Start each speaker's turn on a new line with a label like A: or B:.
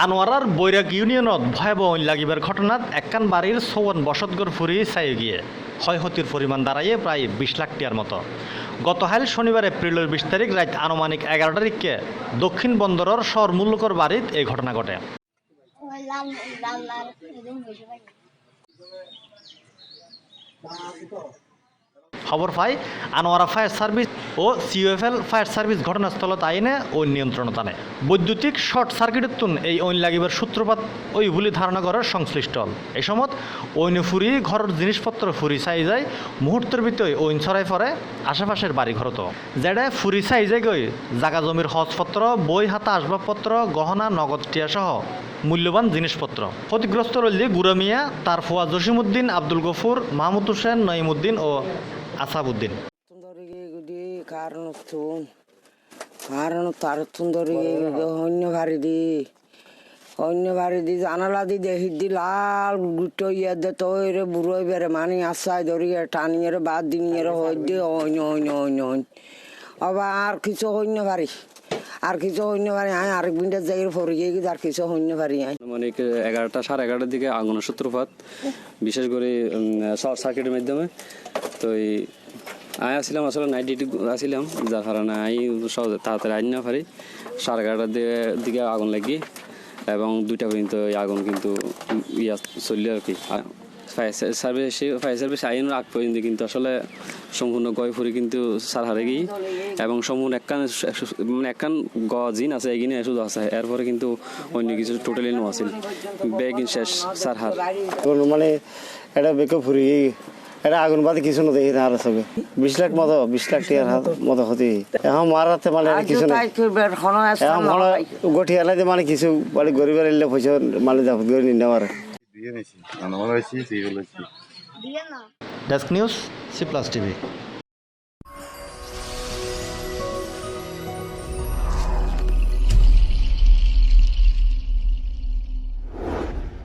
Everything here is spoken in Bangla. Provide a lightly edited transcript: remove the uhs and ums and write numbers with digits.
A: আনোয়ারার বৈরাগ ইউনিয়নত ভয়াবহ অইন লাগিবার ঘটনাত একখান বাড়ির ৫৪ বসতঘর ফুরি চাই গিয়ে ক্ষয়ক্ষতির পরিমাণ দাঁড়াইয়ে প্রায় ২০ লাখ টিয়ার মতো। গতকাল শনিবার এপ্রিলের ২০ তারিখ রাত আনুমানিক ১১টার দিকে দক্ষিণ বন্দরের শহর মূল্যকর বাড়িত এই ঘটনা ঘটে। খবর পাই আনোয়ারা ফায়ার সার্ভিস ও সিওএফএল ফায়ার সার্ভিস ঘটনাস্থলত আইনে ও নিয়ন্ত্রণত আনে। বৈদ্যুতিক শর্ট সার্কিটের তুন এই ঐন লাগিবার সূত্রপাত ওই বলে ধারণা করার সংশ্লিষ্ট। এই সময় ঐনে ফুরি ঘরের জিনিসপত্র ফুরি চাই যায়, মুহূর্তের ভিতরে ঐন ছড়াই পড়ে আশেপাশের বাড়ি ঘরত। যেটা ফুরি চাই যায় গই জাগা জমির হজপত্র, বই হাতা আসবাবপত্র, গহনা, নগদ টিয়া সহ মূল্যবান জিনিসপত্র। ক্ষতিগ্রস্ত রইলে গুড়া মিয়া, তার ফুয়া জসিমউদ্দিন, আব্দুল গফুর, মাহমুদ হোসেন, নঈমউদ্দিন ও আসাবউদ্দিন।
B: কারণ তার সুন্দরী অন্য ভারি দি জানালা দি দেখি দি লাল গুটো ইয়ে দে তৈরে বুড়োই বেড়ে মানি আশায় ধরিয়ে টানিয়ে বাদ দিনিয়ে হইতে অন্য অন্য অন্য আবার আর কিছু অন্য ভারি আমি আরেক মিনিটের জায়গায় পরে গিয়ে আর কিছু হইতে পারি।
C: মানে 11টা সাড়ে 11টার দিকে আগুনের সূত্রপাত, বিশেষ করে শর্ট সার্কিটের মাধ্যমে। তো আমি আসছিলাম আসলে নাইট ডিউটি আসছিলাম, যার কারণে আমি সহজে তাড়াতাড়ি আইন না পারি। 11:30টার দিকে আগুন লাগি এবং 2টা পর্যন্ত আগুন কিন্তু চললে আর কি। ফায়ার সার্ভিস আইনের আগ পর্যন্ত কিন্তু আসলে সম্পূর্ণ গয় ফুরি কিন্তু সার হারে গিয়ে এবং সম্পূর্ণ একখান জিন আছে এগিয়ে শুধু আছে, এরপরে কিন্তু অন্য কিছু টোটালি নো আছিল বেগ শেষ সার হার
D: মানে এটা বেকে ফুরি এটা আগুন বাদে কিছু না দেখি আর সবে 20 লাখ টিয়ার মতো হতে এখন মারাতে মানে কিছু না এখন মনে গঠি এলাই মানে কিছু মানে গরিবের এলে পয়সা মানে গরি নিতে পারে।
A: Desk news, C+ TV।